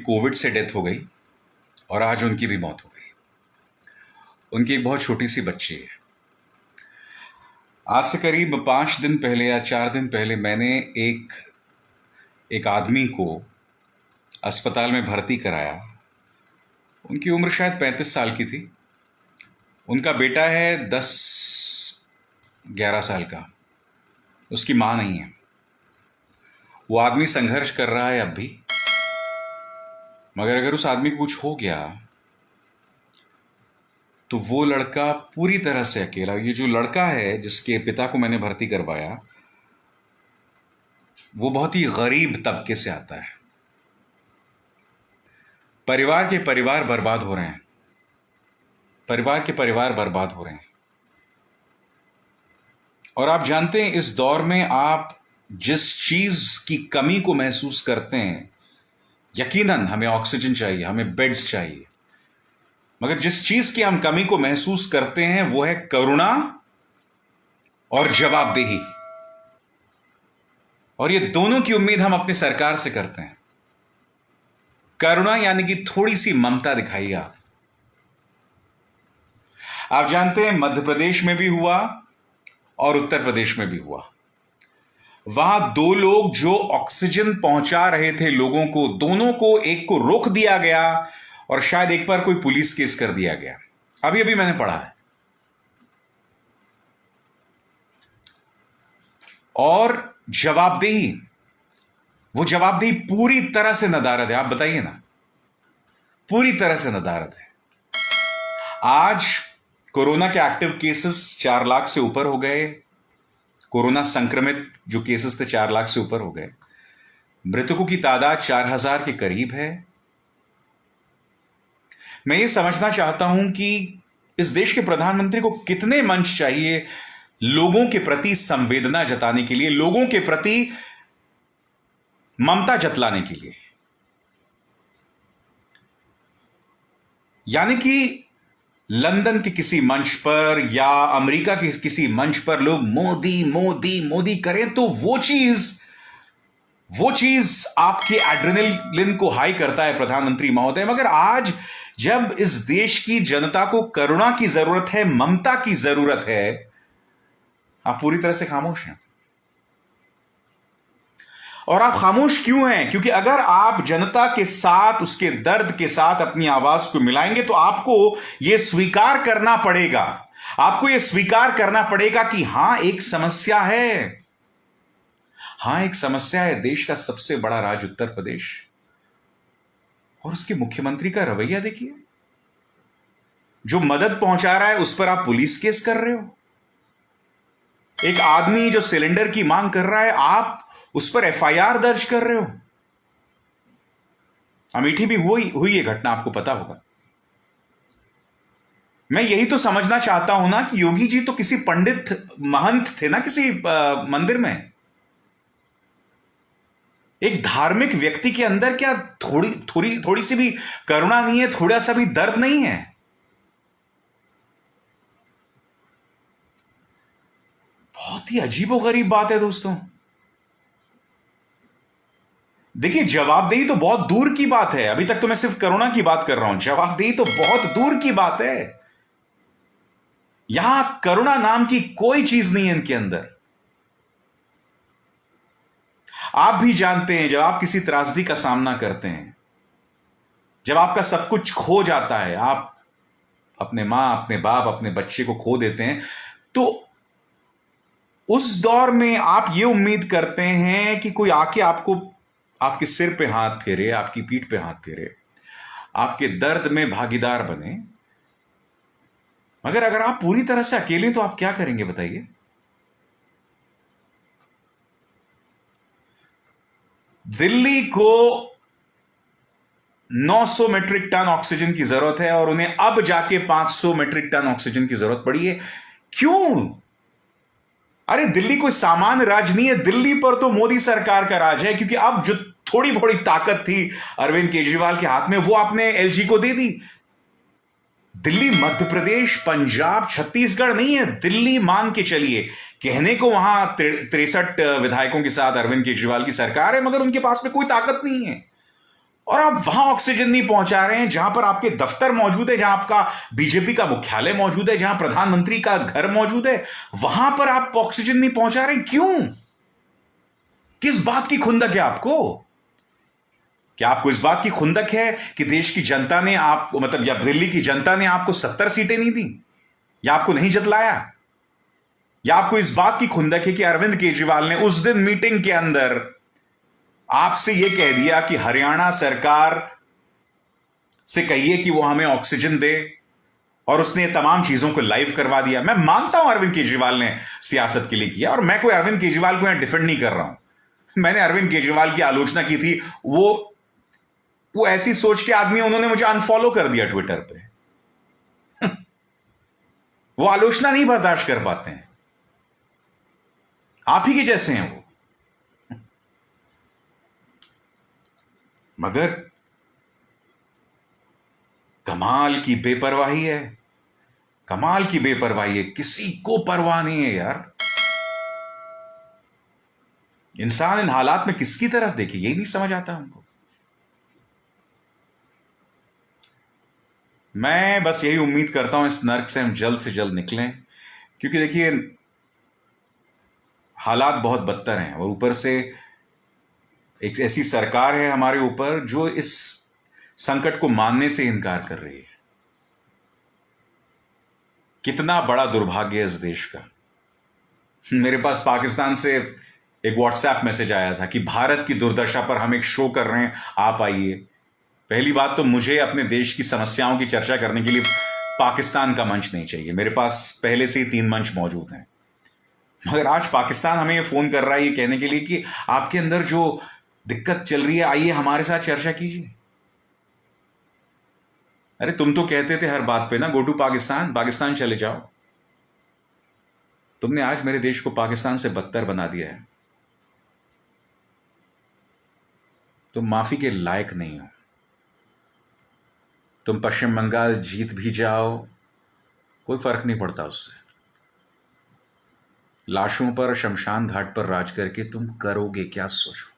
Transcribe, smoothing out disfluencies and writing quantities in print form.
Covid से death हो गई और आज उनकी भी मौत हो गई। उनकी एक बहुत छोटी सी बच्ची है। आज से करीब 5 दिन पहले या 4 दिन पहले मैंने एक आदमी को अस्पताल में भर्ती कराया। उनकी उम्र शायद 35 साल की थी। उनका बेटा है 10-11 साल का। उसकी माँ नहीं है। वो आदमी संघर्ष कर रहा है अब भी, मगर अगर उस आदमी को कुछ हो गया तो वो लड़का पूरी तरह से अकेला। ये जो लड़का है जिसके पिता को मैंने भर्ती करवाया, वो बहुत ही गरीब तबके से आता है। परिवार के परिवार बर्बाद हो रहे हैं। परिवार के परिवार बर्बाद हो रहे हैं। और आप जानते हैं, इस दौर में आप जिस चीज की कमी को महसूस करते हैं, यकीनन हमें ऑक्सीजन चाहिए, हमें बेड्स चाहिए, मगर जिस चीज की हम कमी को महसूस करते हैं वो है करुणा और जवाबदेही। और ये दोनों की उम्मीद हम अपनी सरकार से करते हैं। करुणा यानी कि थोड़ी सी ममता दिखाइए आप। आप जानते हैं, मध्य प्रदेश में भी हुआ और उत्तर प्रदेश में भी हुआ। वहां 2 लोग जो ऑक्सीजन पहुंचा रहे थे लोगों को, दोनों को, एक को रोक दिया गया और शायद एक पर कोई पुलिस केस कर दिया गया। अभी अभी मैंने पढ़ा है। और जवाबदेही, वो जवाबदेही पूरी तरह से नदारद है। आप बताइए ना, पूरी तरह से नदारद है। आज कोरोना के एक्टिव केसेस 4 लाख से ऊपर हो गए। कोरोना संक्रमित जो केसेस थे 4 लाख से ऊपर हो गए। मृतकों की तादाद 4000 के करीब है। मैं ये समझना चाहता हूं कि इस देश के प्रधानमंत्री को कितने मंच चाहिए लोगों के प्रति संवेदना जताने के लिए, लोगों के प्रति ममता जतलाने के लिए। यानी कि लंदन के किसी मंच पर या अमेरिका के किसी मंच पर लोग मोदी मोदी मोदी करें तो वो चीज आपके एड्रेनलिन को हाई करता है प्रधानमंत्री महोदय। मगर आज जब इस देश की जनता को करुणा की जरूरत है, ममता की जरूरत है, आप पूरी तरह से खामोश हैं। और आप खामोश क्यों हैं? क्योंकि अगर आप जनता के साथ, उसके दर्द के साथ अपनी आवाज को मिलाएंगे तो आपको यह स्वीकार करना पड़ेगा। आपको यह स्वीकार करना पड़ेगा कि हां, एक समस्या है। हां, एक समस्या है। देश का सबसे बड़ा राज्य उत्तर प्रदेश, और उसके मुख्यमंत्री का रवैया देखिए। जो मदद पहुंचा रहा है उस पर आप पुलिस केस कर रहे हो। एक आदमी जो सिलेंडर की मांग कर रहा है, आप उस पर एफआईआर दर्ज कर रहे हो। अमेठी भी हुई ये घटना, आपको पता होगा। मैं यही तो समझना चाहता हूं ना कि योगी जी तो किसी पंडित महंत थे ना, किसी मंदिर में। एक धार्मिक व्यक्ति के अंदर क्या थोड़ी सी भी करुणा नहीं है? थोड़ा सा भी दर्द नहीं है? बहुत ही अजीबोगरीब बात है दोस्तों। देखिए, जवाबदेही तो बहुत दूर की बात है। अभी तक तो मैं सिर्फ करुणा की बात कर रहा हूं। जवाबदेही तो बहुत दूर की बात है। यहां करुणा नाम की कोई चीज नहीं है इनके अंदर। आप भी जानते हैं, जब आप किसी त्रासदी का सामना करते हैं, जब आपका सब कुछ खो जाता है, आप अपने मां, अपने बाप, अपने बच्चे को खो देते हैं, तो उस दौर में आप ये उम्मीद करते हैं कि कोई आके आपके सिर पे हाथ फेरे, आपकी पीठ पे हाथ फेरे, आपके दर्द में भागीदार बने। मगर अगर आप पूरी तरह से अकेले तो आप क्या करेंगे बताइए? दिल्ली को 900 मेट्रिक टन ऑक्सीजन की जरूरत है और उन्हें अब जाके 500 मेट्रिक टन ऑक्सीजन की जरूरत पड़ी है। क्यों? अरे, दिल्ली कोई सामान्य राज्य नहीं है। दिल्ली पर तो मोदी सरकार का राज है, क्योंकि अब जो थोड़ी बड़ी ताकत थी अरविंद केजरीवाल के हाथ में, वो आपने एलजी को दे दी। दिल्ली मध्य प्रदेश, पंजाब, छत्तीसगढ़ नहीं है। दिल्ली मान के चलिए, कहने को वहां 63 विधायकों के साथ अरविंद केजरीवाल की सरकार है, मगर उनके पास में कोई ताकत नहीं है। और आप वहां ऑक्सीजन नहीं पहुंचा रहे हैं जहां पर आपके दफ्तर मौजूद है, जहां आपका बीजेपी का मुख्यालय मौजूद है, जहां प्रधानमंत्री का घर मौजूद है, वहां पर आप ऑक्सीजन नहीं पहुंचा रहे हैं। क्यों? किस बात की खुंदक है आपको? क्या आपको इस बात की खुंदक है कि देश की जनता ने आपको, मतलब या दिल्ली की जनता ने आपको 70 सीटें नहीं दी, या आपको नहीं जतलाया? या आपको इस बात की खुंदक है कि अरविंद केजरीवाल ने उस दिन मीटिंग के अंदर आपसे यह कह दिया कि हरियाणा सरकार से कहिए कि वो हमें ऑक्सीजन दे, और उसने तमाम चीजों को लाइव करवा दिया? मैं मानता हूं अरविंद केजरीवाल ने सियासत के लिए किया, और मैं कोई अरविंद केजरीवाल को यहां डिफेंड नहीं कर रहा हूं। मैंने अरविंद केजरीवाल की आलोचना की थी, वो ऐसी सोच के आदमी, उन्होंने मुझे अनफॉलो कर दिया ट्विटर पे। वो आलोचना नहीं बर्दाश्त कर पाते हैं, आप ही के जैसे हैं वो। मगर कमाल की बेपरवाही है, कमाल की बेपरवाही है, किसी को परवाह नहीं है यार। इंसान इन हालात में किसकी तरफ देखे, यही नहीं समझ आता हमको। मैं बस यही उम्मीद करता हूं इस नर्क से हम जल्द से जल्द निकलें, क्योंकि देखिए हालात बहुत बदतर हैं, और ऊपर से एक ऐसी सरकार है हमारे ऊपर जो इस संकट को मानने से इनकार कर रही है। कितना बड़ा दुर्भाग्य है इस देश का। मेरे पास पाकिस्तान से एक व्हाट्सएप मैसेज आया था कि भारत की दुर्दशा पर हम एक शो कर रहे हैं, आप आइए। पहली बात तो मुझे अपने देश की समस्याओं की चर्चा करने के लिए पाकिस्तान का मंच नहीं चाहिए, मेरे पास पहले से ही 3 मंच मौजूद हैं। मगर आज पाकिस्तान हमें फोन कर रहा है ये कहने के लिए कि आपके अंदर जो दिक्कत चल रही है, आइए हमारे साथ चर्चा कीजिए। अरे तुम तो कहते थे हर बात पे ना, गो टू पाकिस्तान, पाकिस्तान चले जाओ। तुमने आज मेरे देश को पाकिस्तान से बदतर बना दिया है। तुम माफी के लायक नहीं हो। तुम पश्चिम बंगाल जीत भी जाओ, कोई फर्क नहीं पड़ता उससे। लाशों पर, शमशान घाट पर राज करके तुम करोगे क्या, सोचो।